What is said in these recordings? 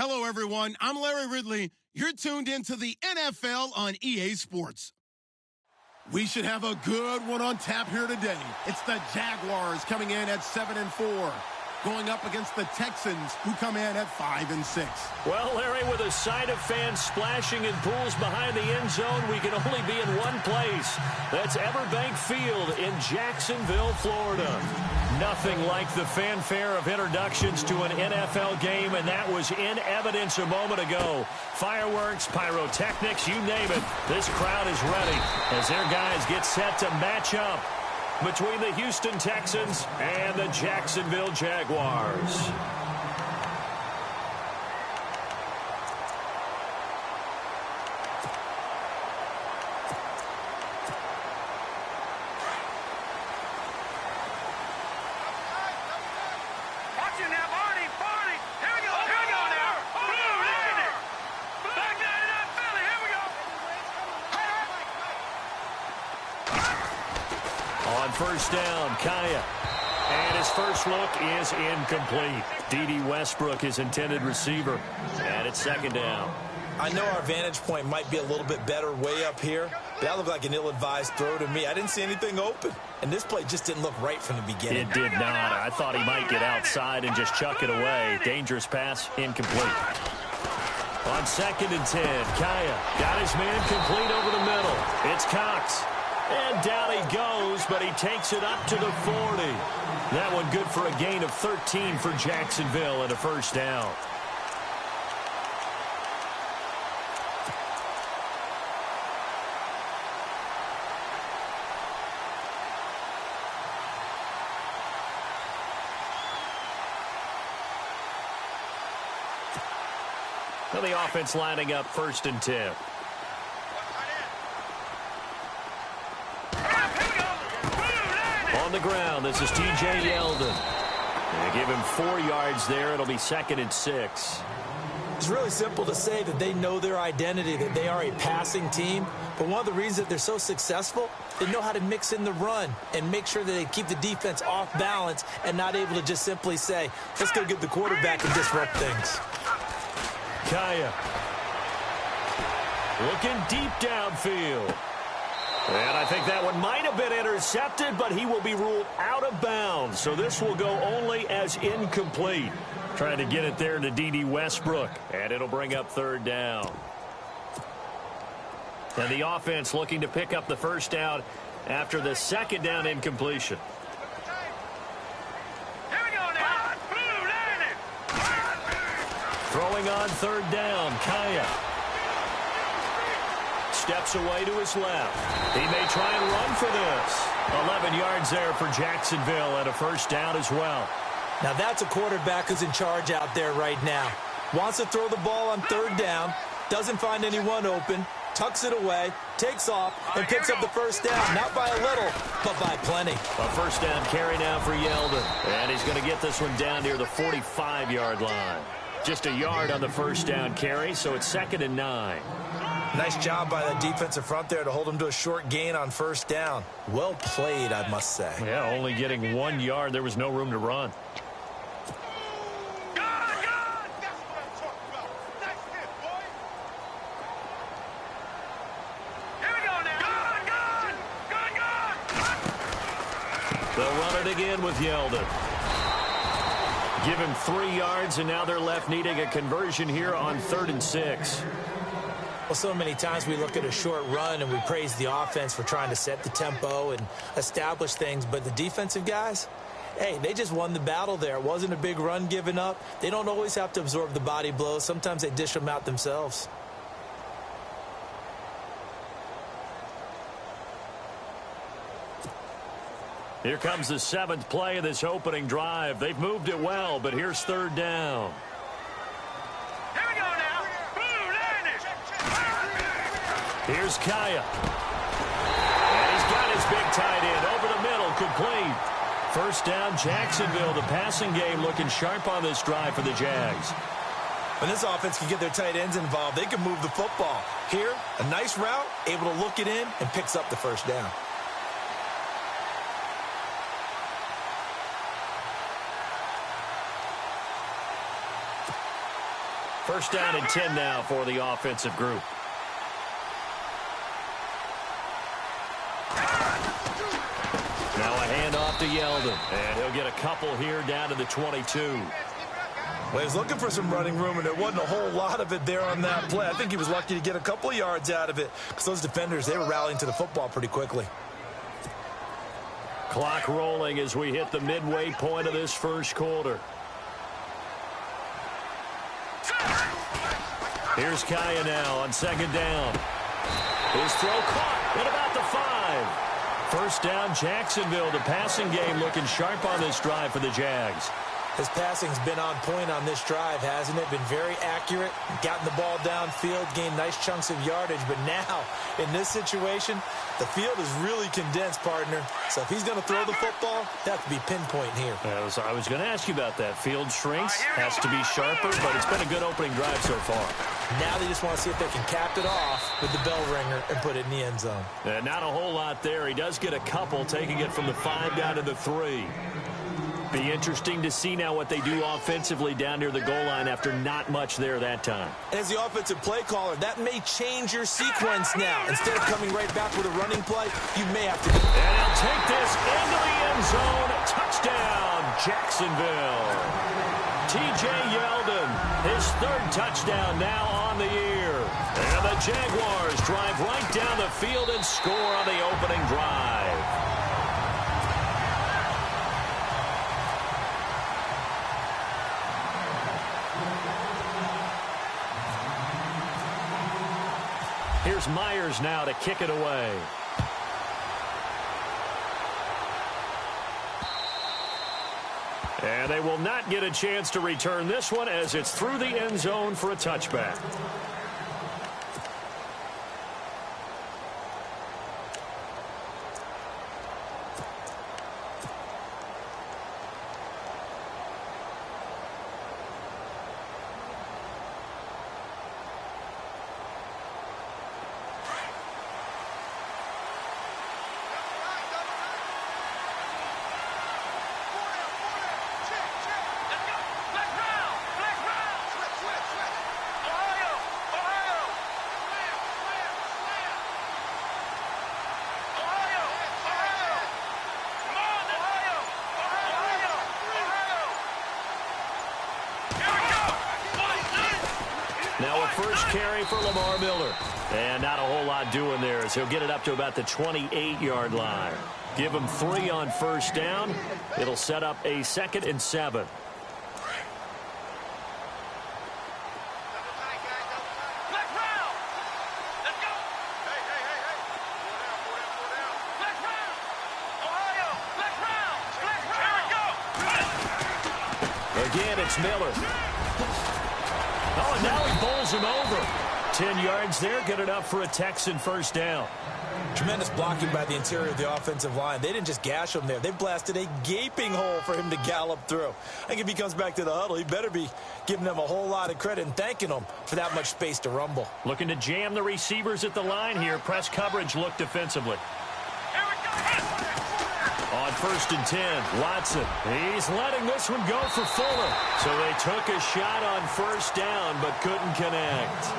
Hello, everyone. I'm Larry Ridley. You're tuned into the NFL on EA Sports. We should have a good one on tap here today. It's the Jaguars coming in at 7-4, going up against the Texans, who come in at 5-6. Well, Larry, with a sight of fans splashing in pools behind the end zone, we can only be in one place. That's Everbank Field in Jacksonville, Florida. Nothing like the fanfare of introductions to an NFL game, and that was in evidence a moment ago. Fireworks, pyrotechnics, you name it. This crowd is ready as their guys get set to match up between the Houston Texans and the Jacksonville Jaguars. First down, Kaya. And his first look is incomplete. D.D. Westbrook, his intended receiver. And it's second down. I know our vantage point might be a little bit better way up here, but that looked like an ill-advised throw to me. I didn't see anything open, and this play just didn't look right from the beginning. It did not. I thought he might get outside and just chuck it away. Dangerous pass, incomplete. On 2nd and 10, Kaya got his man complete over the middle. It's Cox. And down he goes, but he takes it up to the 40. That one good for a gain of 13 for Jacksonville and a first down. Well, the offense lining up 1st and 10. On the ground, this is T.J. Yeldon. They give him 4 yards there. It'll be 2nd and 6. It's really simple to say that they know their identity, that they are a passing team. But one of the reasons that they're so successful, they know how to mix in the run and make sure that they keep the defense off balance and not able to just simply say, let's go get the quarterback and disrupt things. Kaya. Looking deep downfield. And I think that one might have been intercepted, but he will be ruled out of bounds. So this will go only as incomplete. Trying to get it there to D.D. Westbrook. And it'll bring up 3rd down. And the offense looking to pick up the first down after the 2nd down incompletion. Throwing on 3rd down, Kaya. Steps away to his left. He may try and run for this. 11 yards there for Jacksonville and a first down as well. Now that's a quarterback who's in charge out there right now. Wants to throw the ball on 3rd down. Doesn't find anyone open. Tucks it away. Takes off and picks up the first down. Not by a little, but by plenty. A first down carry now for Yeldon. And he's going to get this one down near the 45-yard line. Just a yard on the first down carry, so it's 2nd and 9. Nice job by the defensive front there to hold him to a short gain on first down. Well played, I must say. Yeah, only getting 1 yard. There was no room to run. They'll run it again with Yeldon. Give him 3 yards, and now they're left needing a conversion here on 3rd and 6. Well, so many times we look at a short run and we praise the offense for trying to set the tempo and establish things, but the defensive guys, hey, they just won the battle there. It wasn't a big run given up. They don't always have to absorb the body blows. Sometimes they dish them out themselves. Here comes the 7th play of this opening drive. They've moved it well, but here's 3rd down. Here we go now. Here's Kaya. And he's got his big tight end over the middle, complete. First down, Jacksonville. The passing game looking sharp on this drive for the Jags. When this offense can get their tight ends involved, they can move the football. Here, a nice route, able to look it in, and picks up the first down. First down and 10 now for the offensive group. Now a handoff to Yeldon, and he'll get a couple here down to the 22. Well, he was looking for some running room, and there wasn't a whole lot of it there on that play. I think he was lucky to get a couple of yards out of it because those defenders, they were rallying to the football pretty quickly. Clock rolling as we hit the midway point of this first quarter. Here's Kaya now on second down. His throw caught at about the 5. First down, Jacksonville. The passing game looking sharp on this drive for the Jags. His passing's been on point on this drive, hasn't it? Been very accurate, gotten the ball downfield, gained nice chunks of yardage. But now, in this situation, the field is really condensed, partner. So if he's going to throw the football, that could be pinpoint here. I was going to ask you about that. Field shrinks, has to be sharper, but it's been a good opening drive so far. Now they just want to see if they can cap it off with the bell ringer and put it in the end zone. Not a whole lot there. He does get a couple, taking it from the 5 down to the 3. Be interesting to see now what they do offensively down near the goal line after not much there that time. As the offensive play caller, that may change your sequence now. Instead of coming right back with a running play, you may have to. And he'll take this into the end zone. Touchdown, Jacksonville. T.J. Yeldon, his 3rd touchdown now on the year. And the Jaguars drive right down the field and score on the opening drive. Here's Myers now to kick it away. And they will not get a chance to return this one as it's through the end zone for a touchback. Now a first carry for Lamar Miller. And not a whole lot doing there as he'll get it up to about the 28-yard line. Give him 3 on first down. It'll set up a 2nd and 7. Again, it's Miller. Oh, and now he bowls him over. 10 yards there, get it up for a Texan first down. Tremendous blocking by the interior of the offensive line. They didn't just gash him there. They blasted a gaping hole for him to gallop through. I think if he comes back to the huddle, he better be giving them a whole lot of credit and thanking them for that much space to rumble. Looking to jam the receivers at the line here. Press coverage look defensively. On 1st and 10, Watson. He's letting this one go for Fuller. So they took a shot on first down but couldn't connect.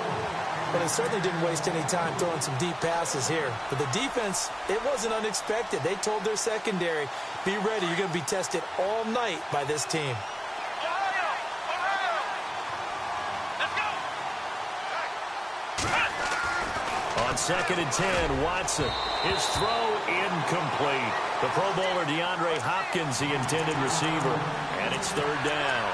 But they certainly didn't waste any time throwing some deep passes here. But the defense, it wasn't unexpected. They told their secondary, be ready. You're going to be tested all night by this team. On 2nd and 10, Watson. His throw incomplete. The Pro Bowler DeAndre Hopkins, the intended receiver. And it's 3rd down.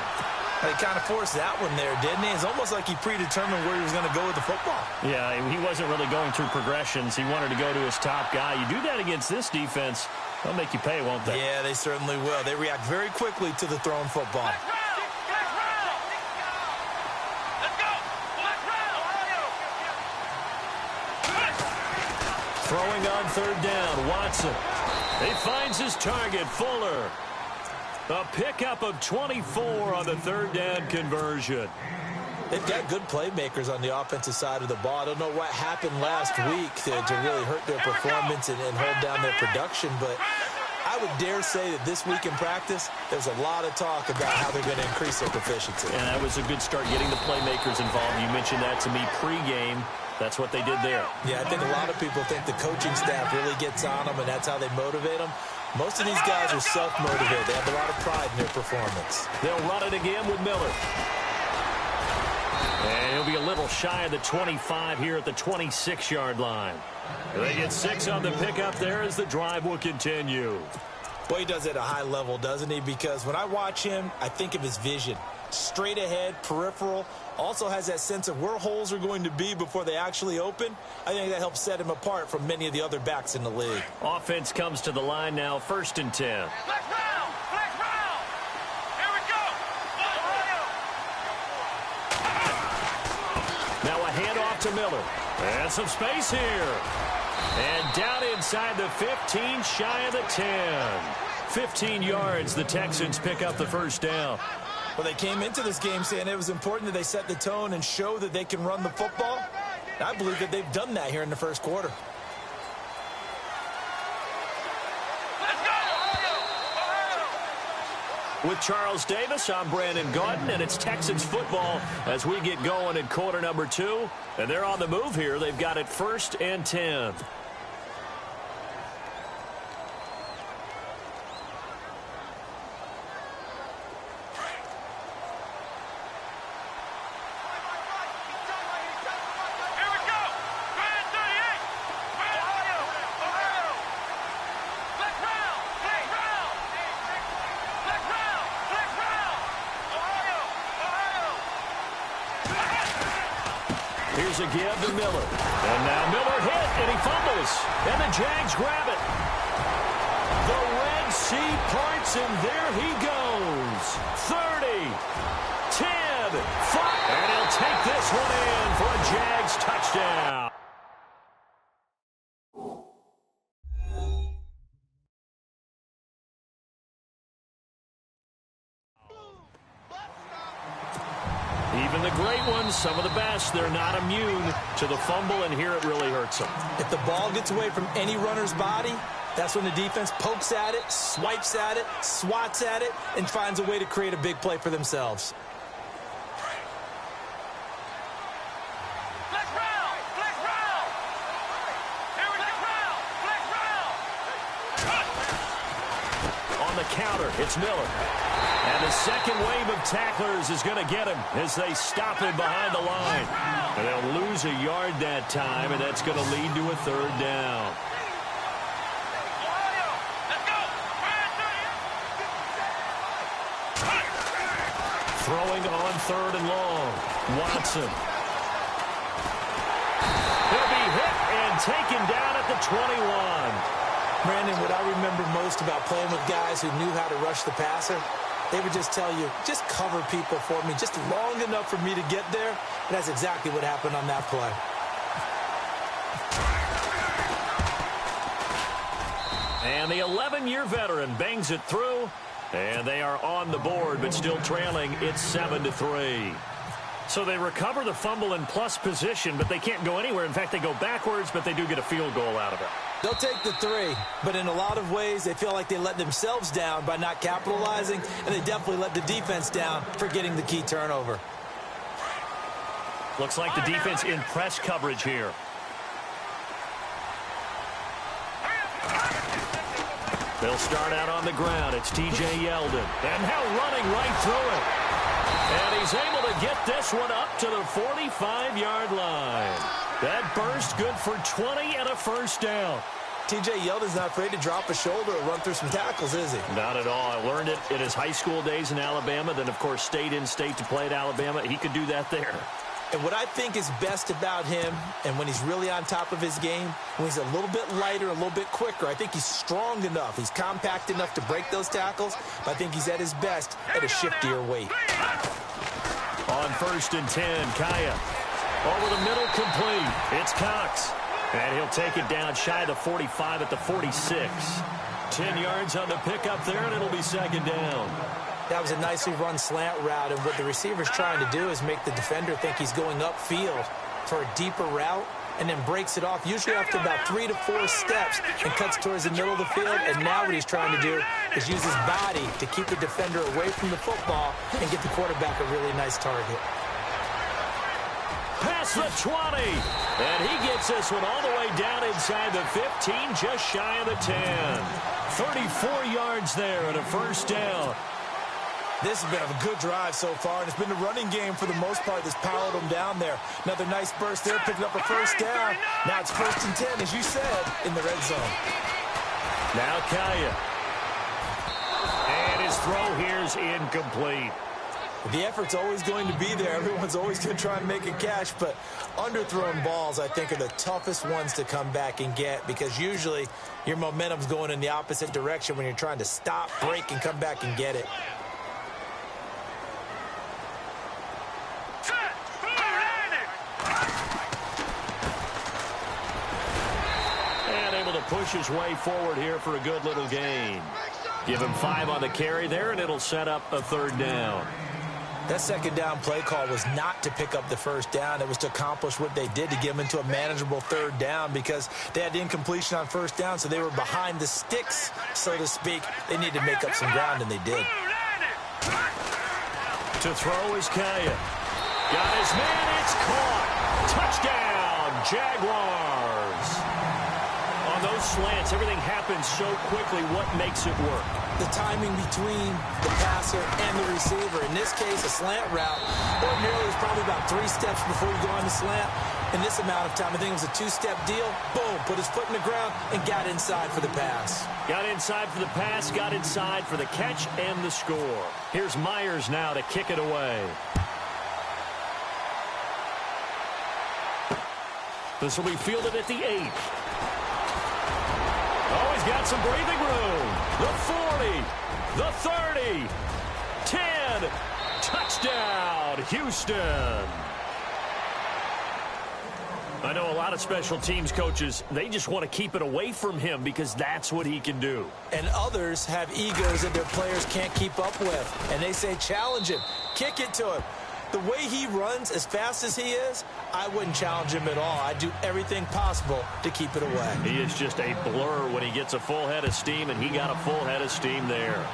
He kind of forced that one there, didn't he? It's almost like he predetermined where he was going to go with the football. Yeah, he wasn't really going through progressions. He wanted to go to his top guy. You do that against this defense, they'll make you pay, won't they? Yeah, they certainly will. They react very quickly to the thrown football. Throwing on 3rd down, Watson. He finds his target, Fuller. A pickup of 24 on the 3rd down conversion. They've got good playmakers on the offensive side of the ball. I don't know what happened last week to really hurt their performance and hold down their production, but I I would dare say that this week in practice, there's a lot of talk about how they're going to increase their proficiency. And that was a good start, getting the playmakers involved. You mentioned that to me pregame. That's what they did there. Yeah, I think a lot of people think the coaching staff really gets on them, and that's how they motivate them. Most of these guys are self-motivated. They have a lot of pride in their performance. They'll run it again with Miller. And he'll be a little shy of the 25 here at the 26-yard line. They get 6 on the pickup there as the drive will continue. Well, he does it at a high level, doesn't he? Because when I watch him, I think of his vision. Straight ahead, peripheral, also has that sense of where holes are going to be before they actually open. I think that helps set him apart from many of the other backs in the league. Offense comes to the line now, 1st and 10. Flex round! Flex round! Here we go! Now a handoff to Miller. And some space here. And down inside the 15, shy of the 10. 15 yards, the Texans pick up the first down. Well, they came into this game saying it was important that they set the tone and show that they can run the football. And I believe that they've done that here in the first quarter. With Charles Davis, I'm Brandon Gaudin, and it's Texans football as we get going in quarter number 2. And they're on the move here. They've got it 1st and 10. Here's a give to Miller. And now Miller hit, and he fumbles. And the Jags grab it. The Red Sea parts, and there he goes. 30, 10, 5. And he'll take this one in for a Jags touchdown. Even the great ones, some of the best, they're not immune to the fumble, and here it really hurts them. If the ball gets away from any runner's body, that's when the defense pokes at it, swipes at it, swats at it, and finds a way to create a big play for themselves. Flex round! Flex round! Here we go! Flex round! On the counter, it's Miller. And the second wave of tacklers is going to get him as they stop him behind the line. And they'll lose a yard that time, and that's going to lead to a 3rd down. Throwing on 3rd and long. Watson. He'll be hit and taken down at the 21. Brandon, what I remember most about playing with guys who knew how to rush the passer, they would just tell you, just cover people for me, just long enough for me to get there. And that's exactly what happened on that play. And the 11-year veteran bangs it through. And they are on the board, but still trailing. It's 7-3. So they recover the fumble in plus position, but they can't go anywhere. In fact, they go backwards, but they do get a field goal out of it. They'll take the 3, but in a lot of ways, they feel like they let themselves down by not capitalizing, and they definitely let the defense down for getting the key turnover. Looks like the defense in press coverage here. They'll start out on the ground. It's T.J. Yeldon. And now running right through it. And he's able to get this one up to the 45-yard line. That burst good for 20 and a first down. T.J. Yeldon's not afraid to drop a shoulder or run through some tackles, is he? Not at all. I learned it in his high school days in Alabama. Then, of course, stayed in state to play at Alabama. He could do that there. And what I think is best about him, and when he's really on top of his game, when he's a little bit lighter, a little bit quicker, I think he's strong enough. He's compact enough to break those tackles, but I think he's at his best at a shiftier weight. On 1st and 10, Kaya. Over the middle, complete. It's Cox. And he'll take it down shy of the 45 at the 46. 10 yards on the pickup there, and it'll be 2nd down. That was a nicely run slant route, and what the receiver's trying to do is make the defender think he's going upfield for a deeper route. and then breaks it off, usually after about 3 to 4 steps, and cuts towards the middle of the field. And now what he's trying to do is use his body to keep the defender away from the football and get the quarterback a really nice target. Past the 20, and he gets this one all the way down inside the 15, just shy of the 10. 34 yards there and a first down. This has been a good drive so far, and it's been the running game for the most part that's powered them down there. Another nice burst there, picking up a first down. Now it's 1st and 10, as you said, in the red zone. Now Kaya. And his throw here's incomplete. The effort's always going to be there. Everyone's always going to try and make a catch, but underthrown balls, I think, are the toughest ones to come back and get, because usually your momentum's going in the opposite direction when you're trying to stop, break, and come back and get it. And able to push his way forward here for a good little gain. Give him 5 on the carry there, and it'll set up a 3rd down. That 2nd down play call was not to pick up the 1st down. It was to accomplish what they did, to get them into a manageable 3rd down, because they had incompletion on 1st down, so they were behind the sticks, so to speak. They needed to make up some ground, and they did. To throw is Kaya. Got his man, it's caught. Touchdown, Jaguars. On those slants, everything happens so quickly. What makes it work? The timing between the passer and the receiver. In this case, a slant route. Ordinarily, it's probably about 3 steps before you go on the slant. In this amount of time, I think it was a 2-step deal. Boom, put his foot in the ground and got inside for the pass. Got inside for the pass, got inside for the catch and the score. Here's Myers now to kick it away. This will be fielded at the 8. Oh, he's got some breathing room. The 40, the 30, 10, touchdown, Houston. I know a lot of special teams coaches, they just want to keep it away from him because that's what he can do. And others have egos that their players can't keep up with. And they say, challenge him, kick it to him. The way he runs, as fast as he is, I wouldn't challenge him at all. I'd do everything possible to keep it away. He is just a blur when he gets a full head of steam, and he got a full head of steam there.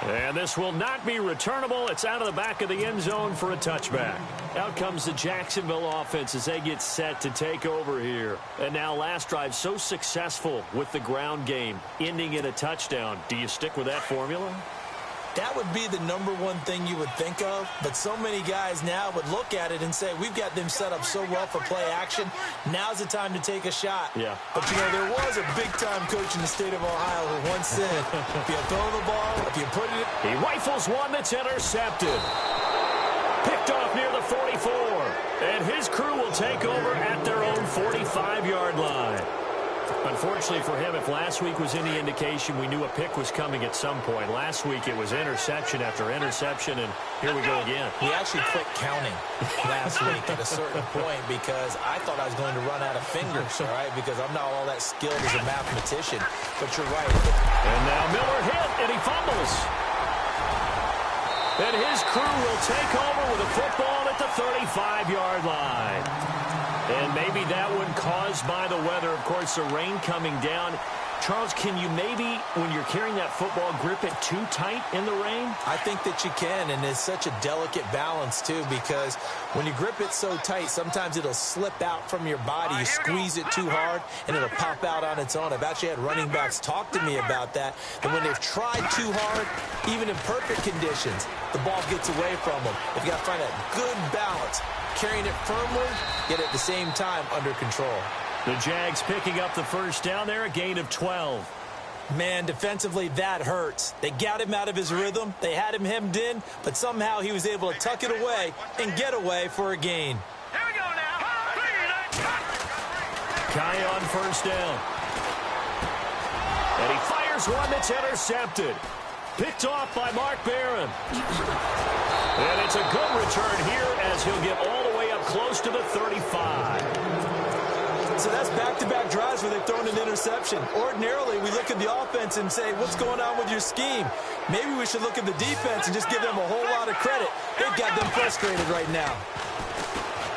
And this will not be returnable. It's out of the back of the end zone for a touchback. Out comes the Jacksonville offense as they get set to take over here. And now last drive so successful with the ground game, ending in a touchdown. Do you stick with that formula? That would be the #1 thing you would think of, but so many guys now would look at it and say, we've got them set up so well for play action, now's the time to take a shot. Yeah. But, you know, there was a big-time coach in the state of Ohio who once said, if you throw the ball, if you put it... He rifles one that's intercepted. Picked off near the 44, and his crew will take over at their own 45-yard line. Unfortunately for him, if last week was any indication, we knew a pick was coming at some point. Last week it was interception after interception, and here we go again. He actually quit counting last week at a certain point because I thought I was going to run out of fingers, all right, because I'm not all that skilled as a mathematician. But you're right. And now Miller hit, and he fumbles. And his crew will take over with a football at the 35-yard line. And maybe that one caused by the weather. Of course, the rain coming down. Charles, can you maybe, when you're carrying that football, grip it too tight in the rain? I think that you can, and it's such a delicate balance, too, because when you grip it so tight, sometimes it'll slip out from your body. You squeeze it too hard, and it'll pop out on its own. I've actually had running backs talk to me about that, and when they've tried too hard, even in perfect conditions, the ball gets away from them. If you got to find that good balance, carrying it firmly, yet at the same time under control. The Jags picking up the first down there, a gain of 12. Man, defensively, that hurts. They got him out of his rhythm. They had him hemmed in, but somehow he was able to tuck it away and get away for a gain. Here we go now. Kaya on first down. And he fires one that's intercepted. Picked off by Mark Barron. And it's a good return here as he'll get all the way up close to the 35. So that's back-to-back drives where they've thrown an interception. Ordinarily, we look at the offense and say, what's going on with your scheme? Maybe we should look at the defense and just give them a whole lot of credit. They've got them frustrated right now.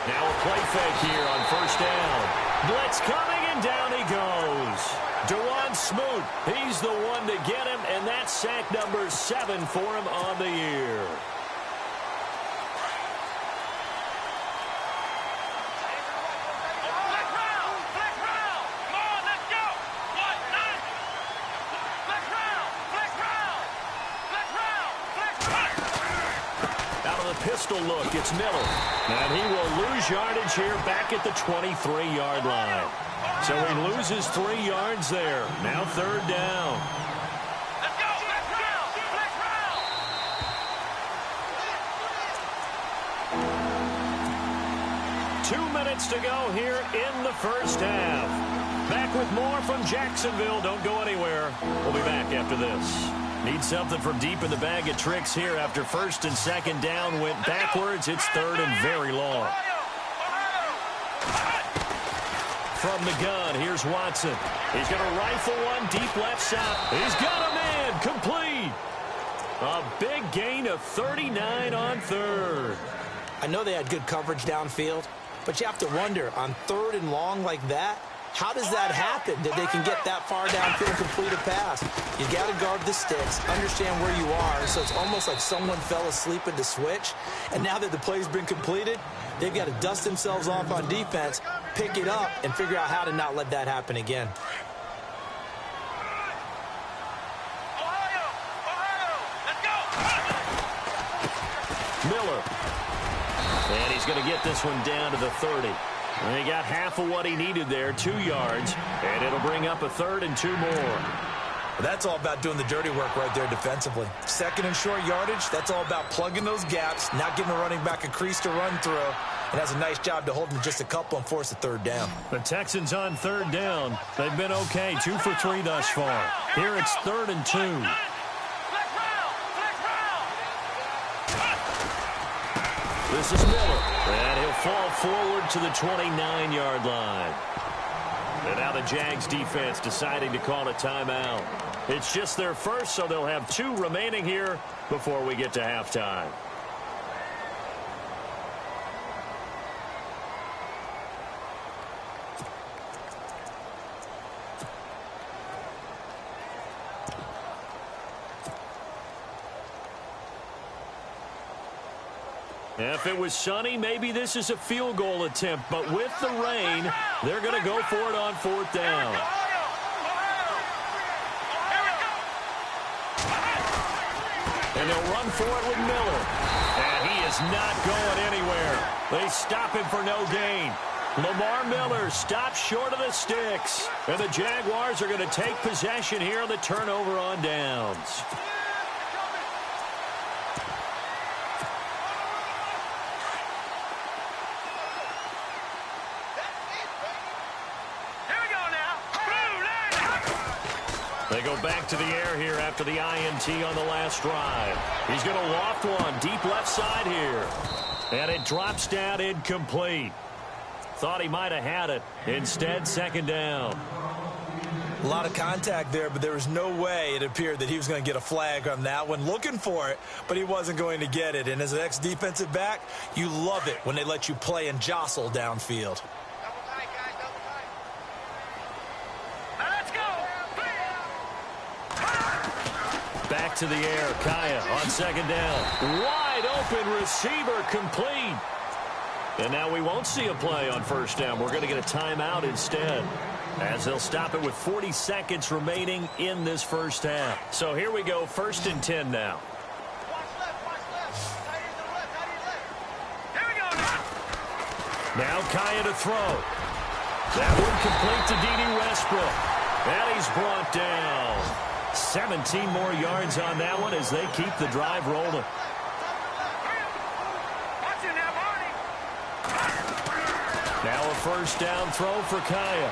Now a play fake here on first down. Blitz coming, and down he goes. Dewan Smoot, he's the one to get him, and that's sack number 7 for him on the year. Pistol look, it's Miller. And he will lose yardage here back at the 23-yard line. So he loses 3 yards there. Now third down. Let's go! Let's round! Let's round! 2 minutes to go here in the first half. Back with more from Jacksonville. Don't go anywhere. We'll be back after this. Need something from deep in the bag of tricks here after first and second down went backwards. It's third and very long. From the gun, here's Watson. He's going to rifle one deep left side. He's got a man complete. A big gain of 39 on third. I know they had good coverage downfield, but you have to wonder, on third and long like that, how does that happen that they can get that far downfield and complete a pass? You got to guard the sticks, understand where you are, so it's almost like someone fell asleep in the switch, and now that the play's been completed, they've got to dust themselves off on defense, pick it up, and figure out how to not let that happen again. Miller. And he's going to get this one down to the 30. And he got half of what he needed there, 2 yards, and it'll bring up a third and 2 more. That's all about doing the dirty work right there defensively. Second and short yardage, that's all about plugging those gaps, not giving a running back a crease to run through, and has a nice job to hold him just a couple and force a third down. The Texans on third down. They've been okay, 2 for 3 thus far. Here it's third and 2. This is Miller, and he'll fall forward to the 29-yard line. And now the Jags defense deciding to call a timeout. It's just their first, so they'll have 2 remaining here before we get to halftime. If it was sunny, maybe this is a field goal attempt. But with the rain, they're going to go for it on fourth down. And they'll run for it with Miller. And he is not going anywhere. They stop him for no gain. Lamar Miller stops short of the sticks. And the Jaguars are going to take possession here on the turnover on downs. They go back to the air here after the INT on the last drive. He's going to loft one deep left side here. And it drops down incomplete. Thought he might have had it. Instead, second down. A lot of contact there, but there was no way it appeared that he was going to get a flag on that one. Looking for it, but he wasn't going to get it. And as an ex-defensive back, you love it when they let you play and jostle downfield. Back to the air, Kaya on second down. Wide open receiver complete. And now we won't see a play on first down. We're going to get a timeout instead, as they'll stop it with 40 seconds remaining in this first half. So here we go, first and 10 now. Now Kaya to throw. That one complete to D.D. Westbrook. And he's brought down. 17 more yards on that one as they keep the drive rolling. Now a first down throw for Kaya.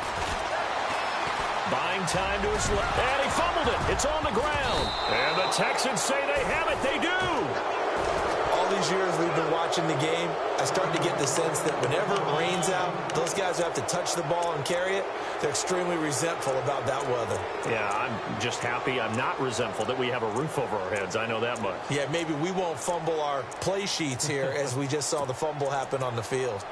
Buying time to his left. And he fumbled it. It's on the ground. And the Texans say they have it. They do. All these years we've been watching the game, I start to get the sense that whenever it rains out, those guys who have to touch the ball and carry it, they're extremely resentful about that weather. Yeah, I'm just happy I'm not resentful that we have a roof over our heads. I know that much. Yeah, maybe we won't fumble our play sheets here as we just saw the fumble happen on the field.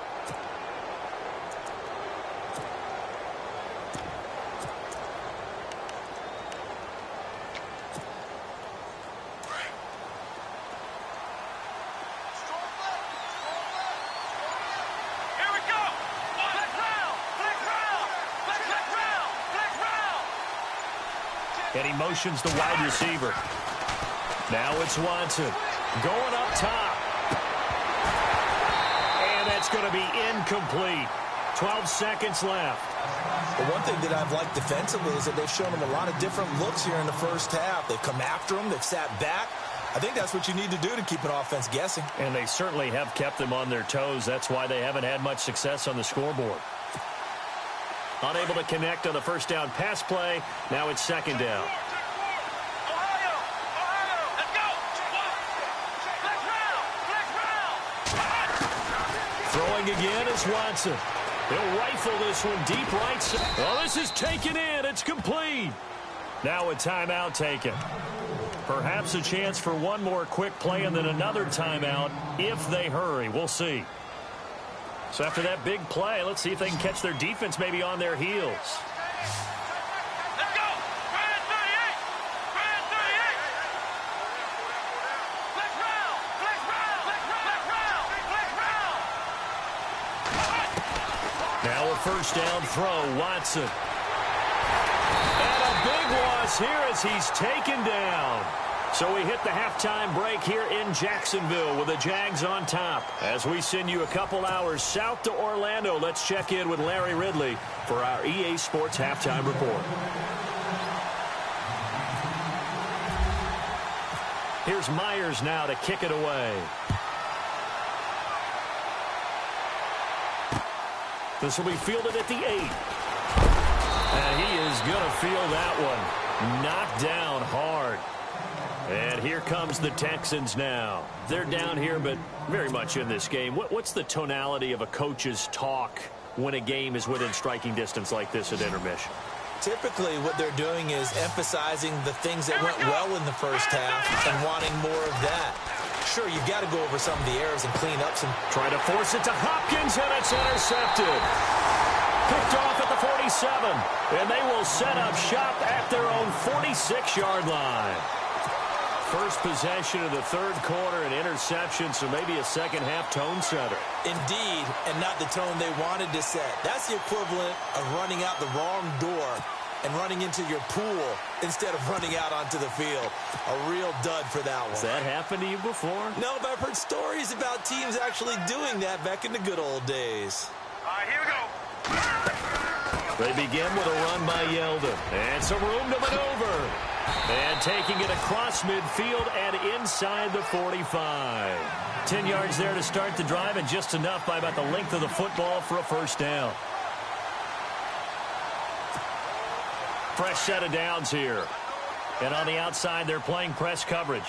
And he motions the wide receiver. Now it's Watson going up top. And that's going to be incomplete. 12 seconds left. But one thing that I've liked defensively is that they've shown him a lot of different looks here in the first half. They've come after him. They've sat back. I think that's what you need to do to keep an offense guessing. And they certainly have kept them on their toes. That's why they haven't had much success on the scoreboard. Unable to connect on the first down pass play. Now it's second down. Throwing again is Watson. He'll rifle this one deep right side. Well, this is taken in. It's complete. Now a timeout taken. Perhaps a chance for one more quick play and then another timeout if they hurry. We'll see. So after that big play, let's see if they can catch their defense maybe on their heels. Let's go! Brand 38! Brand 38! Flex round! Flex round! Flex round! Flex round! Now a first down throw, Watson. And a big loss here as he's taken down. So we hit the halftime break here in Jacksonville with the Jags on top. As we send you a couple hours south to Orlando, let's check in with Larry Ridley for our EA Sports Halftime Report. Here's Myers now to kick it away. This will be fielded at the 8. And he is going to field that one. Knocked down hard. And here comes the Texans now. They're down here, but very much in this game. What's the tonality of a coach's talk when a game is within striking distance like this at intermission? Typically, what they're doing is emphasizing the things that went well in the first half and wanting more of that. Sure, you've got to go over some of the errors and clean up some. Try to force it to Hopkins, and it's intercepted. Picked off at the 47, and they will set up shop at their own 46-yard line. First possession of the third quarter, an interception, so maybe a second-half tone setter. Indeed, and not the tone they wanted to set. That's the equivalent of running out the wrong door and running into your pool instead of running out onto the field. A real dud for that one. Has that happened to you before? No, but I've heard stories about teams actually doing that back in the good old days. All right, here we go. They begin with a run by Yeldon. And some room to maneuver. And taking it across midfield and inside the 45. 10 yards there to start the drive, and just enough by about the length of the football for a first down. Fresh set of downs here. And on the outside, they're playing press coverage.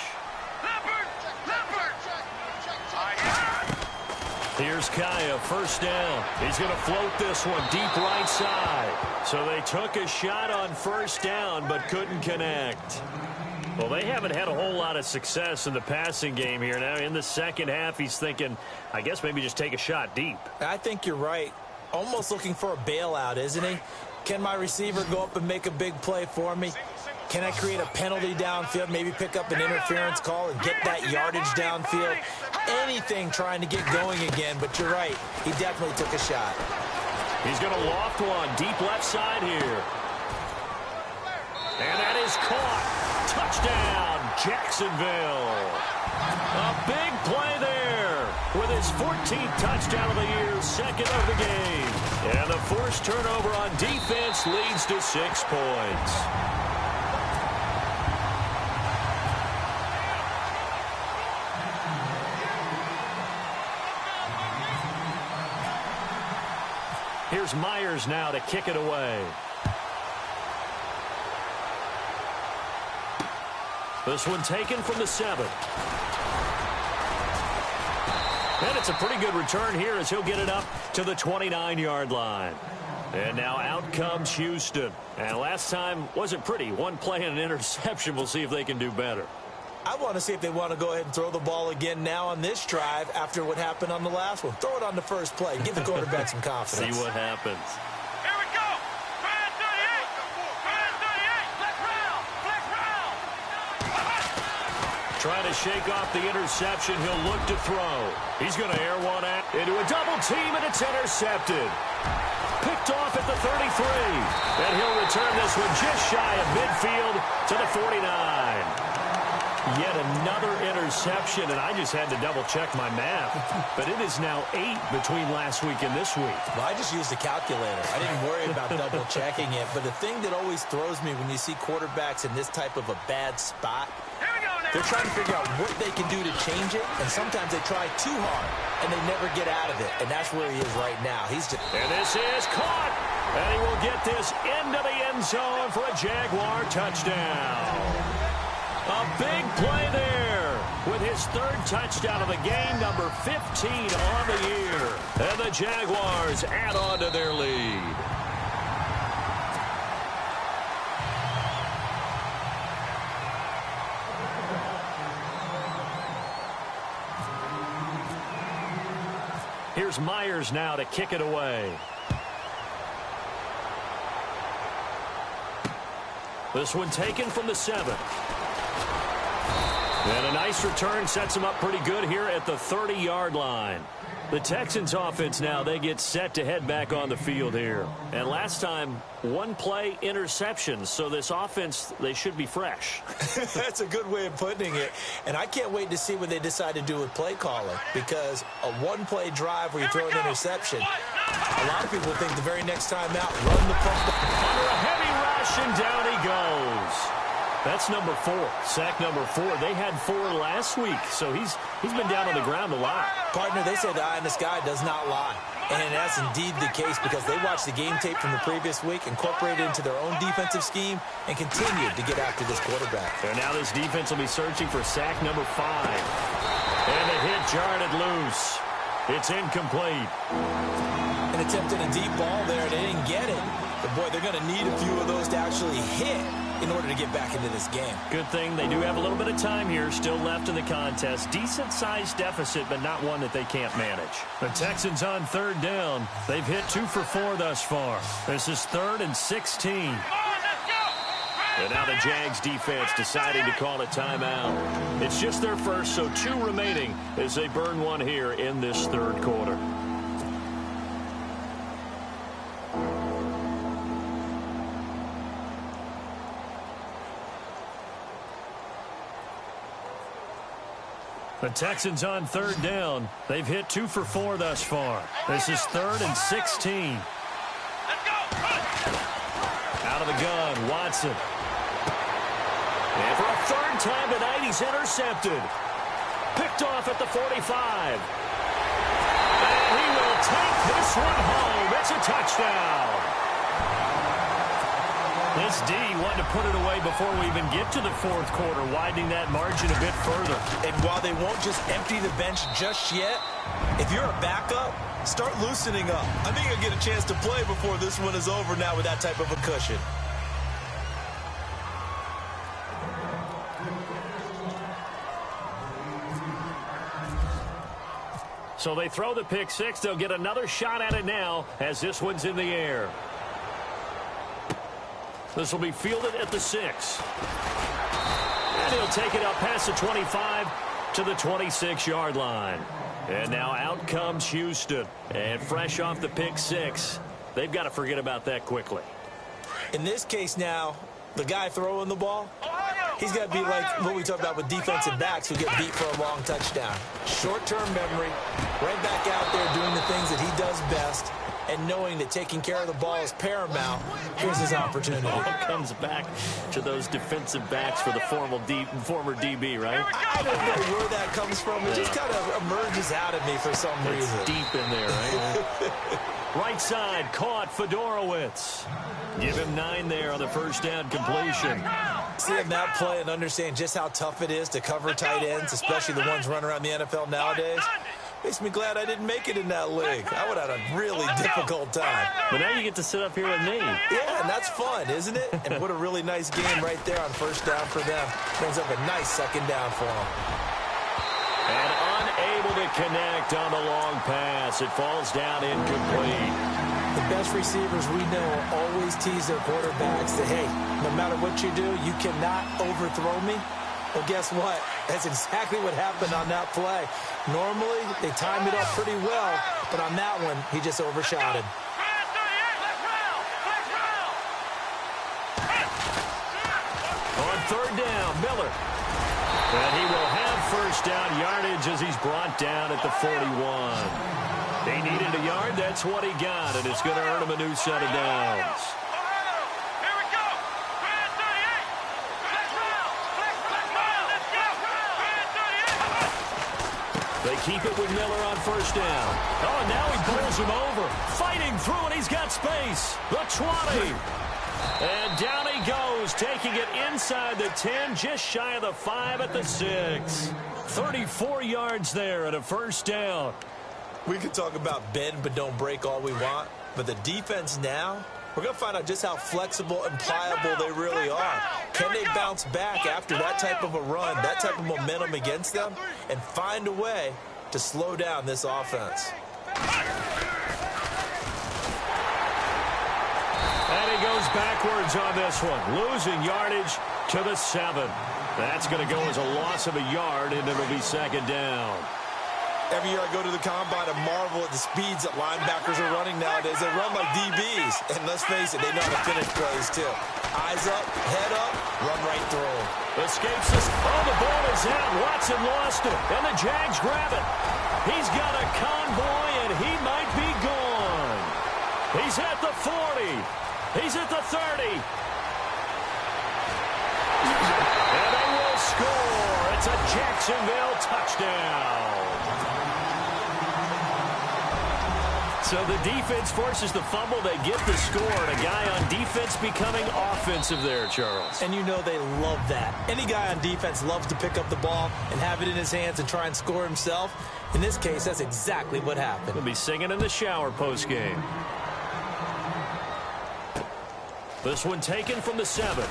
Here's Kaya, first down. He's going to float this one deep right side. So they took a shot on first down but couldn't connect. Well, they haven't had a whole lot of success in the passing game here. Now in the second half, he's thinking, I guess maybe just take a shot deep. I think you're right. Almost looking for a bailout, isn't he? Can my receiver go up and make a big play for me? Can I create a penalty downfield, maybe pick up an interference call and get that yardage downfield? Anything trying to get going again, but you're right. He definitely took a shot. He's going to loft one deep left side here. And that is caught. Touchdown, Jacksonville. A big play there with his 14th touchdown of the year, second of the game. And the forced turnover on defense leads to 6 points. Here's Myers now to kick it away. This one taken from the 7. And it's a pretty good return here as he'll get it up to the 29-yard line. And now out comes Houston. And last time wasn't pretty. One play and an interception. We'll see if they can do better. I want to see if they want to go ahead and throw the ball again now on this drive after what happened on the last one. Throw it on the first play. Give the quarterback some confidence. See what happens. Here we go. Flag 38. Flag 38. Let's round. Let's round. Trying to shake off the interception. He'll look to throw. He's going to air one out into a double team, and it's intercepted. Picked off at the 33. And he'll return this one just shy of midfield to the 49. Yet another interception, and I just had to double-check my math. But it is now 8 between last week and this week. Well, I just used a calculator. I didn't worry about double-checking it. But the thing that always throws me when you see quarterbacks in this type of a bad spot, they're trying to figure out what they can do to change it, and sometimes they try too hard, and they never get out of it. And that's where he is right now. He's just... And this is caught, and he will get this into the end zone for a Jaguar touchdown. A big play there with his third touchdown of the game, number 15 on the year. And the Jaguars add on to their lead. Here's Myers now to kick it away. This one taken from the 7. And a nice return sets them up pretty good here at the 30-yard line. The Texans offense now, they get set to head back on the field here. And last time, one play interceptions. So this offense, they should be fresh. That's a good way of putting it. And I can't wait to see what they decide to do with play calling. Because a one-play drive where you throw an interception, a lot of people think the very next time out, run the punt. Under a heavy rush, and down he goes. That's number 4, sack number 4. They had 4 last week, so he's been down on the ground a lot. Partner, they say the eye in the sky does not lie. And that's indeed the case because they watched the game tape from the previous week, incorporated it into their own defensive scheme, and continued to get after this quarterback. And now this defense will be searching for sack number 5. And the hit jarred it loose. It's incomplete. And attempted a deep ball there, and they didn't get it. But, boy, they're going to need a few of those to actually hit in order to get back into this game. Good thing they do have a little bit of time here still left in the contest. Decent-sized deficit, but not one that they can't manage. The Texans on 3rd down. They've hit 2 for 4 thus far. This is 3rd and 16. And now the Jags defense deciding to call a timeout. It's just their first, so 2 remaining as they burn one here in this 3rd quarter. The Texans on 3rd down. They've hit 2 for 4 thus far. This is 3rd and 16. Out of the gun, Watson. And for a 3rd time tonight, he's intercepted. Picked off at the 45. And he will take this one home. It's a touchdown. This D wanted to put it away before we even get to the 4th quarter, widening that margin a bit further. And while they won't just empty the bench just yet, if you're a backup, start loosening up. I think you'll get a chance to play before this one is over now with that type of a cushion. So they throw the pick 6. They'll get another shot at it now as this one's in the air. This will be fielded at the 6. And he'll take it up past the 25 to the 26-yard line. And now out comes Houston. And fresh off the pick 6, they've got to forget about that quickly. In this case now, the guy throwing the ball, he's got to be like what we talked about with defensive backs who get beat for a long touchdown. Short-term memory, right back out there doing the things that he does best, and knowing that taking care of the ball is paramount. Here's his opportunity. All comes back to those defensive backs for the former DB, right? I don't know where that comes from. It just kind of emerges out of me for some reason. It's deep in there, right? Right side, caught Fedorowicz. Give him 9 there on the first down completion. Seeing that play and understand just how tough it is to cover tight ends, especially the ones running around the NFL nowadays. Makes me glad I didn't make it in that league. I would have had a really difficult time. But now you get to sit up here with me. Yeah, and that's fun, isn't it? And what a really nice game right there on first down for them. Brings up a nice second down for them. And unable to connect on the long pass. It falls down incomplete. The best receivers we know always tease their quarterbacks that, hey, no matter what you do, you cannot overthrow me. Well, guess what? That's exactly what happened on that play. Normally, they timed it up pretty well, but on that one, he just overshot it. On third down, Miller. And he will have first down yardage as he's brought down at the 41. He needed a yard. That's what he got, and it's going to earn him a new set of downs. They keep it with Miller on first down. Oh, now he pulls him over. Fighting through, and he's got space. The 20. And down he goes, taking it inside the 10, just shy of the 5 at the 6. 34 yards there and a first down. We can talk about bend but don't break all we want, but the defense now, we're going to find out just how flexible and pliable they really are. Can they bounce back after that type of a run, that type of momentum against them, and find a way to slow down this offense? And he goes backwards on this one, losing yardage to the 7. That's going to go as a loss of a yard, and it'll be second down. Every year I go to the combine and marvel at the speeds that linebackers are running nowadays. They run like DBs. And let's face it, they know how to finish plays too. Eyes up, head up, run right through them. Escapes this. Oh, the ball is out. Watson lost it. And the Jags grab it. He's got a convoy, and he might be gone. He's at the 40. He's at the 30. And they will score. It's a Jacksonville touchdown. So the defense forces the fumble. They get the score. And a guy on defense becoming offensive there, Charles. And you know they love that. Any guy on defense loves to pick up the ball and have it in his hands and try and score himself. In this case, that's exactly what happened. He'll be singing in the shower postgame. This one taken from the 7.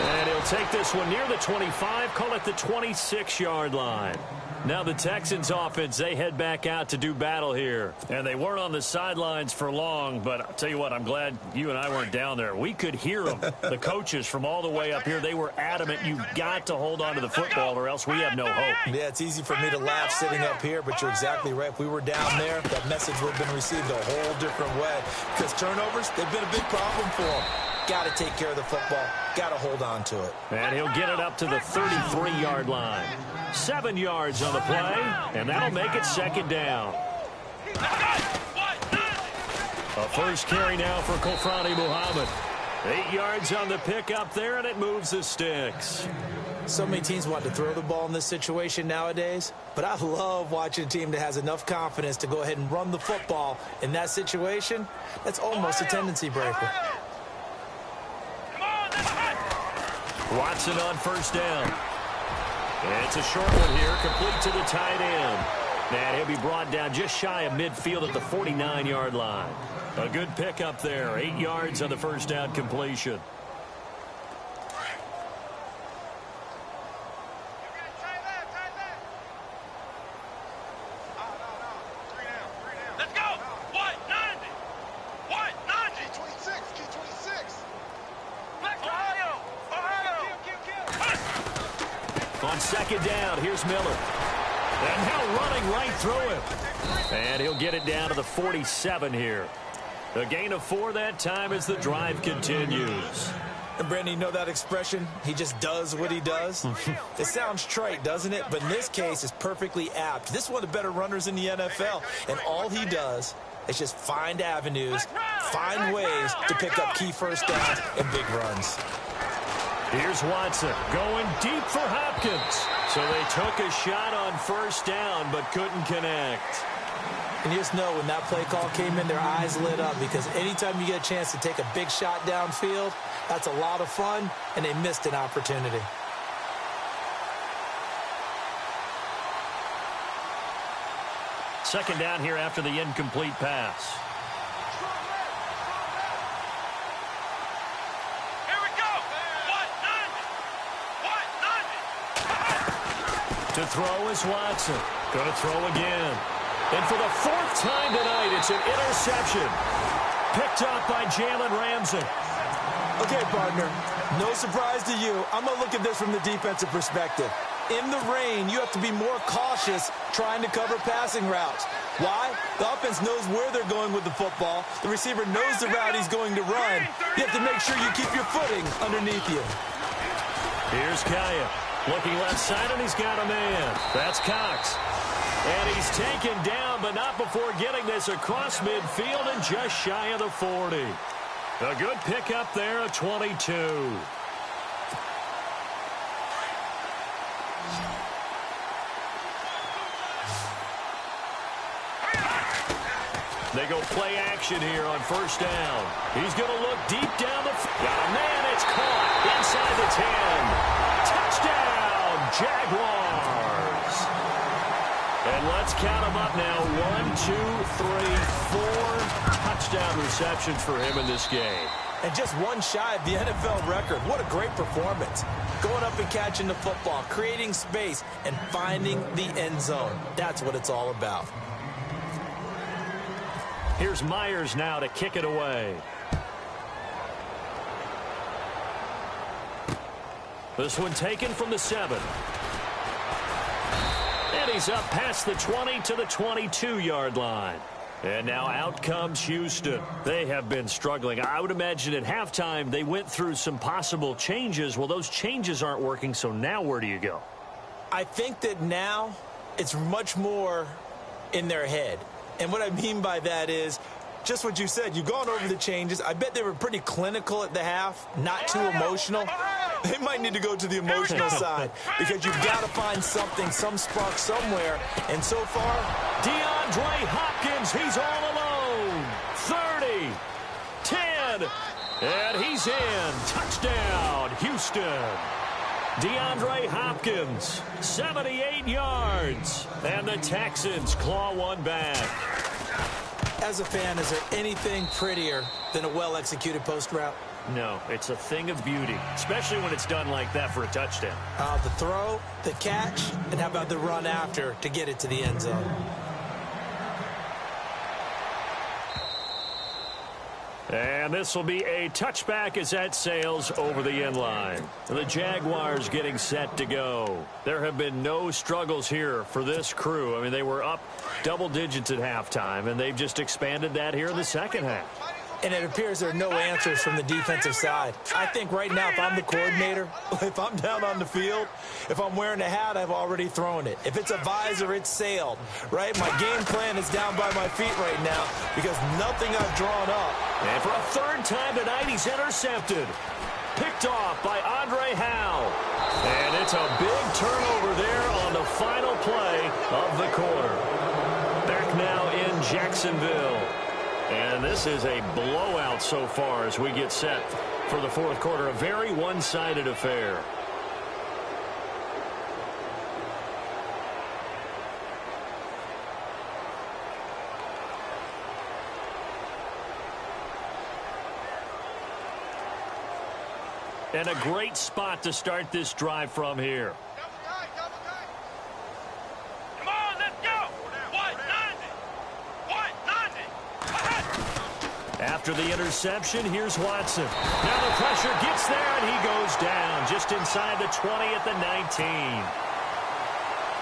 And he'll take this one near the 25, call it the 26-yard line. Now the Texans offense, they head back out to do battle here. And they weren't on the sidelines for long, but I'll tell you what, I'm glad you and I weren't down there. We could hear them. The coaches from all the way up here, they were adamant, you've got to hold on to the football or else we have no hope. Yeah, it's easy for me to laugh sitting up here, but you're exactly right. If we were down there, that message would have been received a whole different way. Because turnovers, they've been a big problem for them. Got to take care of the football. Got to hold on to it. And he'll get it up to the 33-yard line. 7 yards on the play, and that'll make it second down. A first carry now for Kofrani Muhammad. 8 yards on the pick up there, and it moves the sticks. So many teams want to throw the ball in this situation nowadays, but I love watching a team that has enough confidence to go ahead and run the football. In that situation, that's almost a tendency breaker. Watson on first down. And it's a short one here, complete to the tight end. And he'll be brought down just shy of midfield at the 49-yard line. A good pickup there, 8 yards on the first down completion. Let's go! What? 90! What? 90! G26! G26! Ohio! On second down, here's Miller. And now running right through him. And he'll get it down to the 47 here. A gain of 4 that time as the drive continues. And Brandon, you know that expression? He just does what he does? It sounds trite, doesn't it? But in this case, it's perfectly apt. This is one of the better runners in the NFL. And all he does is just find avenues, find ways to pick up key first downs and big runs. Here's Watson going deep for Hopkins. So they took a shot on first down but couldn't connect. And you just know when that play call came in, their eyes lit up because anytime you get a chance to take a big shot downfield, that's a lot of fun, and they missed an opportunity. Second down here after the incomplete pass. Here we go. To throw is Watson. Going to throw again. And for the fourth time tonight, it's an interception. Picked up by Jalen Ramsey. Okay, partner, no surprise to you. I'm going to look at this from the defensive perspective. In the rain, you have to be more cautious trying to cover passing routes. Why? The offense knows where they're going with the football. The receiver knows the route he's going to run. You have to make sure you keep your footing underneath you. Here's Kaya. Looking left side, and he's got a man. That's Cox. And he's taken down, but not before getting this across midfield and just shy of the 40. A good pickup there, a 22. They go play action here on first down. He's going to look deep down the field. Got a man, it's caught inside the 10. Touchdown, Jaguars. And let's count them up now. 1, 2, 3, 4 touchdown receptions for him in this game. And just one shy of the NFL record. What a great performance. Going up and catching the football, creating space, and finding the end zone. That's what it's all about. Here's Myers now to kick it away. This one taken from the 7. And he's up past the 20 to the 22-yard line. And now out comes Houston. They have been struggling. I would imagine at halftime they went through some possible changes. Well, those changes aren't working, so now where do you go? I think that now it's much more in their head. And what I mean by that is just what you said. You've gone over the changes. I bet they were pretty clinical at the half, not too emotional. They might need to go to the emotional side because you've got to find something, some spark somewhere. And so far, DeAndre Hopkins, he's all alone. 30, 10, and he's in. Touchdown, Houston. DeAndre Hopkins, 78 yards. And the Texans claw one back. As a fan, is there anything prettier than a well-executed post route? No, it's a thing of beauty, especially when it's done like that for a touchdown. The throw, the catch, and how about the run after to get it to the end zone? And this will be a touchback as that sails over the end line. The Jaguars getting set to go. There have been no struggles here for this crew. I mean, they were up double digits at halftime, and they've just expanded that here in the second half. And it appears there are no answers from the defensive side. I think right now, if I'm the coordinator, if I'm down on the field, if I'm wearing a hat, I've already thrown it. If it's a visor, it's sailed, right? My game plan is down by my feet right now because nothing I've drawn up. And for a third time tonight, he's intercepted. Picked off by Andre Howe. And it's a big turnover there on the final play of the quarter. Back now in Jacksonville. And this is a blowout so far as we get set for the fourth quarter. A very one-sided affair. And a great spot to start this drive from here. Come on, let's go. 190. After the interception, here's Watson. Now the pressure gets there, and he goes down just inside the 20 at the 19.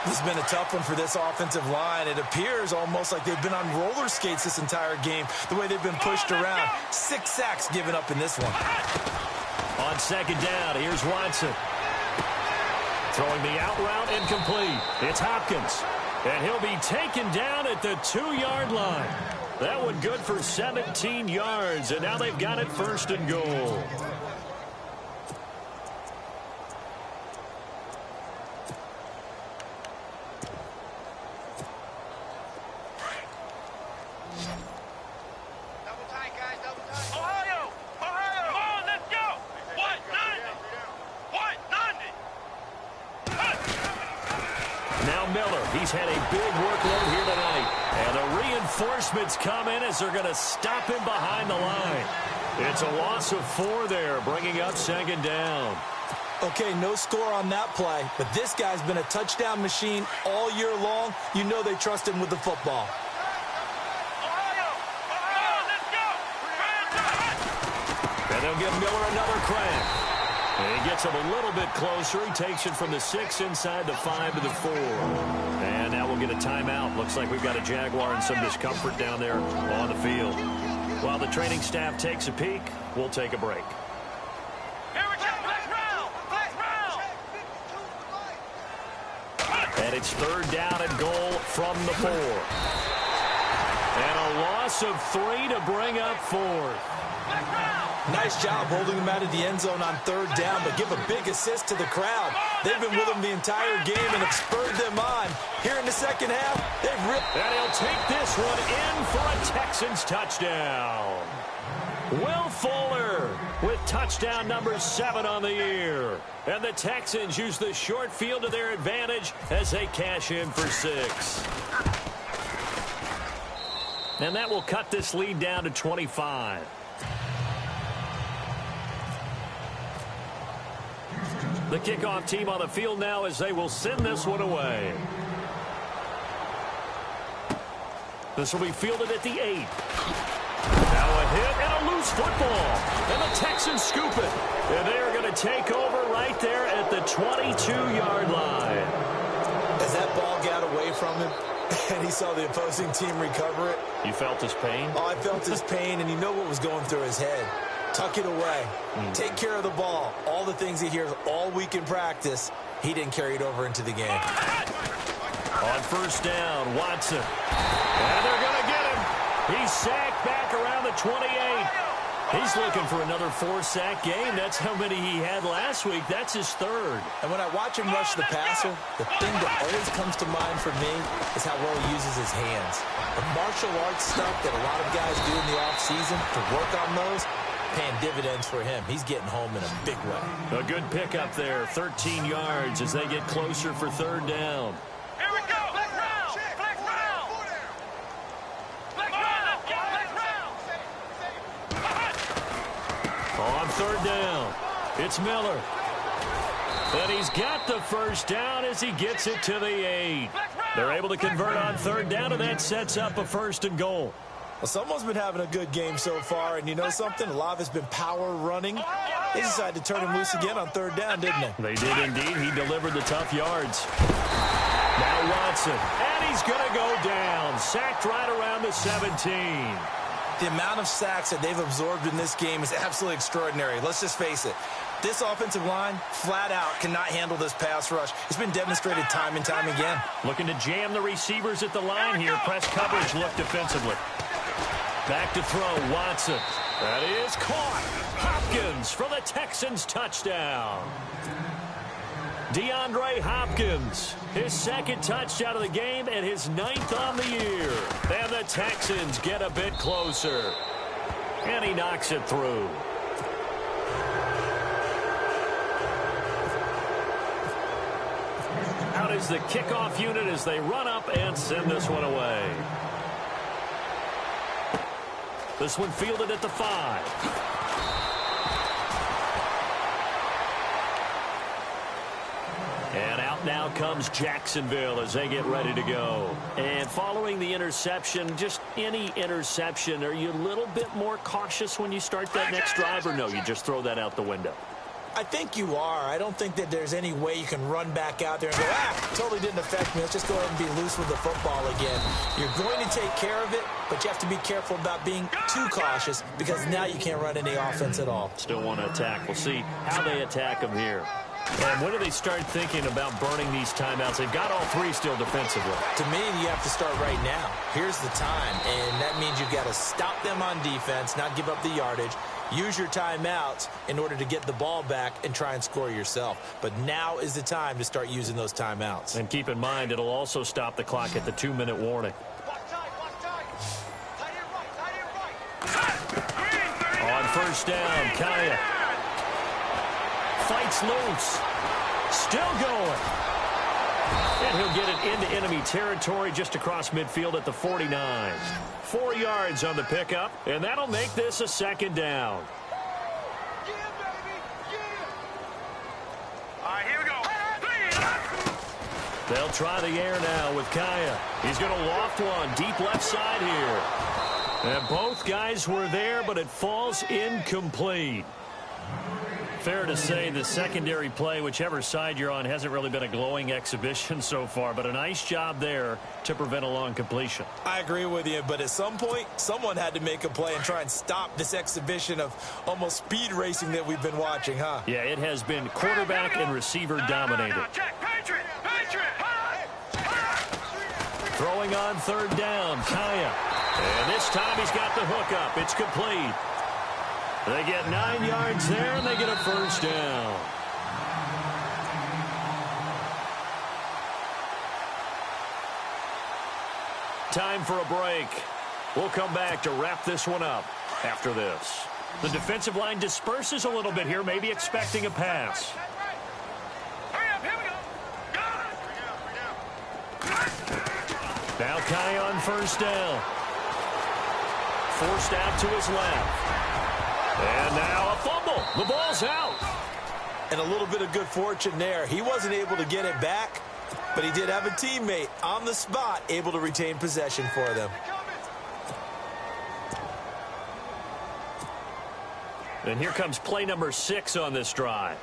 This has been a tough one for this offensive line. It appears almost like they've been on roller skates this entire game, the way they've been pushed around. 6 sacks given up in this one. On second down, here's Watson. Throwing the out route incomplete. It's Hopkins. And he'll be taken down at the 2-yard line. That one good for 17 yards, and now they've got it first and goal. Now Miller, he's had a big workload here tonight. And the reinforcements come in as they're going to stop him behind the line. It's a loss of 4 there, bringing up second down. Okay, no score on that play, but this guy's been a touchdown machine all year long. You know they trust him with the football. And they'll give Miller another crack. And he gets him a little bit closer. He takes it from the 6 inside the 5 to the 4. And now we'll get a timeout. Looks like we've got a Jaguar and some discomfort down there on the field. While the training staff takes a peek, we'll take a break. And it's 3rd down and goal from the 4. And a loss of 3 to bring up 4th. Nice job holding him out of the end zone on 3rd down, but give a big assist to the crowd. They've been with him the entire game and have spurred them on. Here in the second half, they've ripped. And he'll take this one in for a Texans touchdown. Will Fuller with touchdown number 7 on the year. And the Texans use the short field to their advantage as they cash in for 6. And that will cut this lead down to 25. The kickoff team on the field now as they will send this one away. This will be fielded at the 8. Now a hit and a loose football. And the Texans scoop it. And they are going to take over right there at the 22-yard line. As that ball got away from him and he saw the opposing team recover it. You felt his pain? Oh, I felt his pain, and you know what was going through his head. Tuck it away. Take care of the ball. All the things he hears all week in practice, he didn't carry it over into the game. On 1st down, Watson. And they're going to get him. He's sacked back around the 28. He's looking for another 4-sack game. That's how many he had last week. That's his 3rd. And when I watch him rush the passer, the thing that always comes to mind for me is how well he uses his hands. The martial arts stuff that a lot of guys do in the offseason to work on those, paying dividends for him. He's getting home in a big way. A good pickup there, 13 yards as they get closer for 3rd down. Here we go. Flex round. Flex round. Flex round. Flex round. On 3rd down, it's Miller. And he's got the 1st down as he gets it to the 8. They're able to convert on 3rd down, and that sets up a 1st and goal. Well, someone's been having a good game so far, and you know something? A lot of it's been power running. They decided to turn him loose again on 3rd down, didn't they? They did indeed. He delivered the tough yards. Now Watson, and he's going to go down. Sacked right around the 17. The amount of sacks that they've absorbed in this game is absolutely extraordinary. Let's just face it. This offensive line, flat out, cannot handle this pass rush. It's been demonstrated time and time again. Looking to jam the receivers at the line here. Press coverage look defensively. Back to throw, Watson. That is caught. Hopkins for the Texans touchdown. DeAndre Hopkins, his 2nd touchdown of the game and his 9th on the year. And the Texans get a bit closer. And he knocks it through. Out is the kickoff unit as they run up and send this one away. This one fielded at the 5. And out now comes Jacksonville as they get ready to go. And following the interception, just any interception, are you a little bit more cautious when you start that next drive, or no, you just throw that out the window? I think you are. I don't think that there's any way you can run back out there and go, totally didn't affect me. Let's just go ahead and be loose with the football again. You're going to take care of it, but you have to be careful about being too cautious because now you can't run any offense at all. Still want to attack. We'll see how they attack them here. And when do they start thinking about burning these timeouts? They've got all 3 still defensively. To me, you have to start right now. Here's the time, and that means you've got to stop them on defense, not give up the yardage. Use your timeouts in order to get the ball back and try and score yourself. But now is the time to start using those timeouts. And keep in mind, it'll also stop the clock at the 2-minute warning. On 1st down, Kaya fights loose. Still going. And he'll get it into enemy territory just across midfield at the 49. 4 yards on the pickup, and that'll make this a second down. All right, here we go. They'll try the air now with Kaya. He's going to loft one deep left side here. And both guys were there, but it falls incomplete. Fair to say the secondary play, whichever side you're on, hasn't really been a glowing exhibition so far, but a nice job there to prevent a long completion. I agree with you, but at some point, someone had to make a play and try and stop this exhibition of almost speed racing that we've been watching, huh? Yeah, it has been quarterback and receiver dominated. Throwing on third down, Kaya. And this time he's got the hook up. It's complete. They get 9 yards there, and they get a first down. Time for a break. We'll come back to wrap this one up after this. The defensive line disperses a little bit here, maybe expecting a pass. Now Kai on first down. Forced out to his left. And now a fumble. The ball's out. And a little bit of good fortune there. He wasn't able to get it back, but he did have a teammate on the spot able to retain possession for them. And here comes play number 6 on this drive.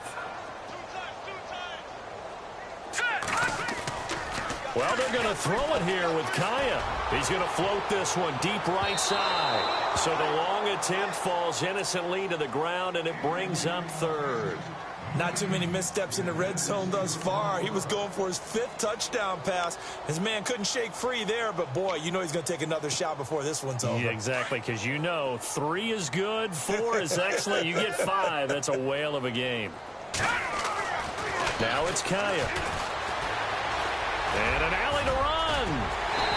Well, they're going to throw it here with Kaya. He's going to float this one deep right side. So the long attempt falls innocently to the ground, and it brings up third. Not too many missteps in the red zone thus far. He was going for his 5th touchdown pass. His man couldn't shake free there, but boy, you know he's going to take another shot before this one's over. Yeah, exactly, because you know 3 is good, 4 is excellent. You get 5, that's a whale of a game. Now it's Kaya. And an alley to run.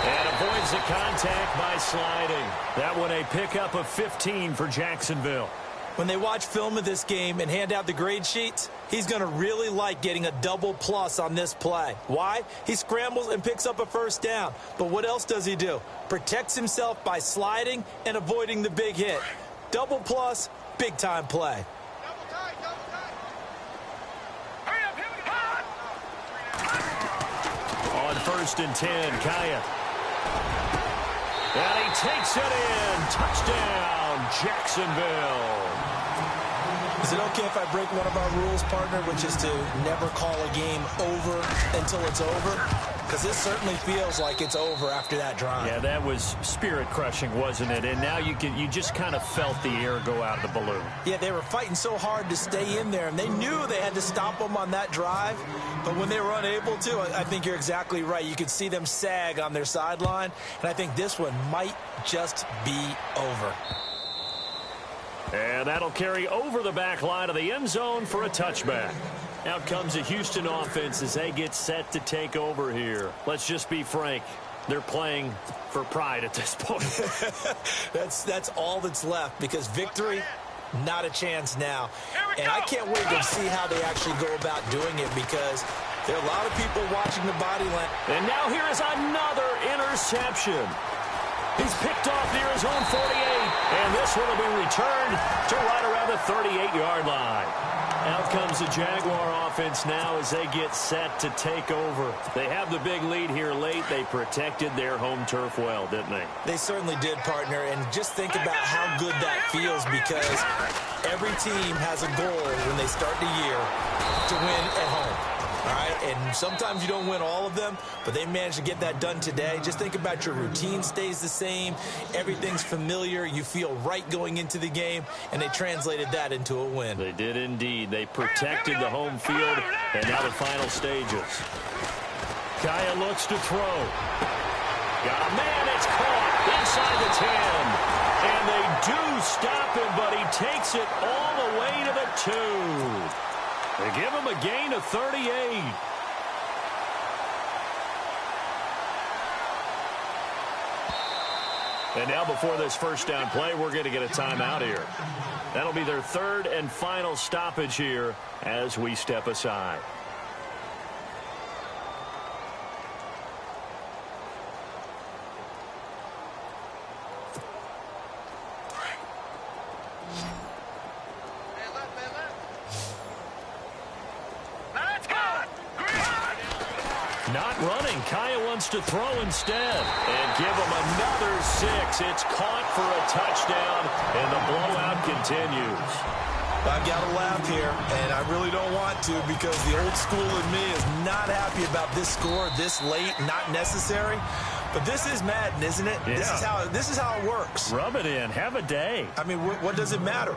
And avoids the contact by sliding. That one a pickup of 15 for Jacksonville. When they watch film of this game and hand out the grade sheets, he's going to really like getting a double plus on this play. Why? He scrambles and picks up a first down. But what else does he do? Protects himself by sliding and avoiding the big hit. Double plus, big time play. On 1st and 10, Kaya. And he takes it in. Touchdown, Jacksonville. Is it okay if I break one of our rules, partner, which is to never call a game over until it's over? Because this certainly feels like it's over after that drive. Yeah, that was spirit-crushing, wasn't it? And now you just kind of felt the air go out of the balloon. Yeah, they were fighting so hard to stay in there, and they knew they had to stop them on that drive. But when they were unable to, I think you're exactly right. You could see them sag on their sideline, and I think this one might just be over. And that'll carry over the back line of the end zone for a touchback. Out comes the Houston offense as they get set to take over here. Let's just be frank. They're playing for pride at this point. That's all that's left, because victory, not a chance now. And I can't wait to see how they actually go about doing it, because there are a lot of people watching the body line. And now here is another interception. He's picked off near his own 48, and this one will be returned to right around the 38-yard line. Out comes the Jaguar offense now as they get set to take over. They have the big lead here late. They protected their home turf well, didn't they? They certainly did, partner, and just think about how good that feels, because every team has a goal when they start the year to win at home. All right, and sometimes you don't win all of them, but they managed to get that done today. Just think about your routine stays the same. Everything's familiar. You feel right going into the game, and they translated that into a win. They did indeed. They protected the home field, and now the final stages. Kaya looks to throw. Got a man. It's caught inside the 10. And they do stop him, but he takes it all the way to the 2. They give him a gain of 38. And now before this first down play, we're going to get a timeout here. That'll be their 3rd and final stoppage here as we step aside. Not running. Kaya wants to throw instead. And give him another 6. It's caught for a touchdown, and the blowout continues. I've got to laugh here, and I really don't want to because the old school in me is not happy about this score this late, not necessary. But this is Madden, isn't it? Yeah. This is how it works. Rub it in. Have a day. I mean, what does it matter?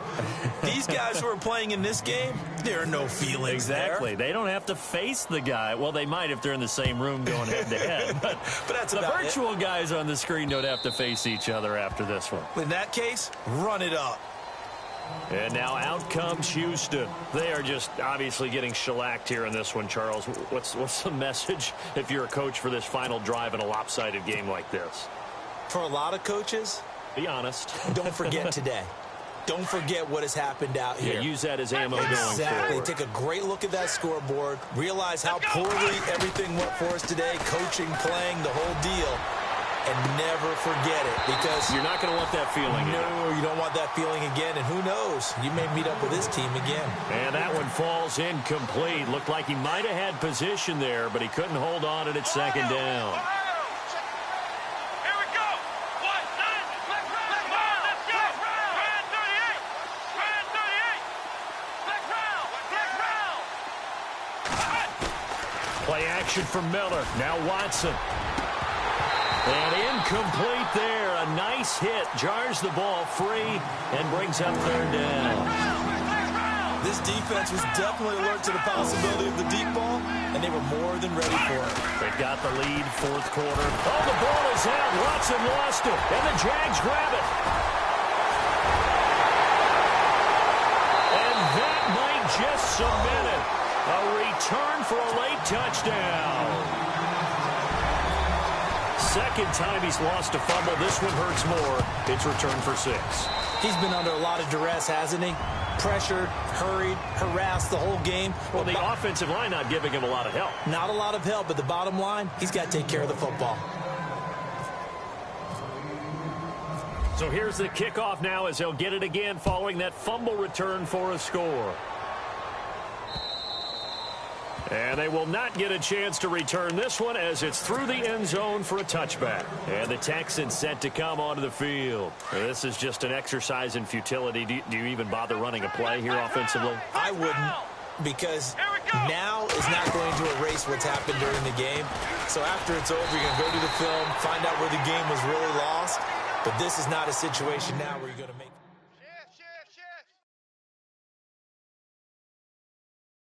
These guys who are playing in this game, there are no feelings Exactly. there. They don't have to face the guy. Well, they might if they're in the same room going head-to-head. But that's the about virtual guys on the screen don't have to face each other after this one. In that case, run it up. And now out comes Houston. They are just obviously getting shellacked here in this one, Charles. What's the message if you're a coach for this final drive in a lopsided game like this? For a lot of coaches, be honest. Don't forget today. Don't forget what has happened out here. Yeah, use that as ammo going forward. Exactly. Take a great look at that scoreboard. Realize how poorly everything went for us today. Coaching, playing, the whole deal. And never forget it, because you're not going to want that feeling again. No, you don't want that feeling again, and who knows, you may meet up with this team again. And that one falls incomplete. Looked like he might have had position there, but he couldn't hold on at second down. Here we go. 1, 9, let's go. Ryan 38. Ryan 38. Let's round. Play action for Miller. Now Watson. And incomplete there. A nice hit. Jars the ball free and brings up third down. This defense was definitely alert to the possibility of the deep ball, and they were more than ready for it. They've got the lead, fourth quarter. Oh, the ball is out. Watson lost it, and the Jags grab it. And that might just cement it. A return for a late touchdown. Second time he's lost a fumble. This one hurts more. It's returned for 6. He's been under a lot of duress, hasn't he? Pressured, hurried, harassed the whole game. Well, the offensive line not giving him a lot of help. Not a lot of help, but the bottom line, he's got to take care of the football. So here's the kickoff now as he'll get it again following that fumble return for a score. And they will not get a chance to return this one as it's through the end zone for a touchback. And the Texans set to come onto the field. This is just an exercise in futility. Do you even bother running a play here offensively? I wouldn't, because now is not going to erase what's happened during the game. So after it's over, you're going to go to the film, find out where the game was really lost. But this is not a situation now where you're going to make...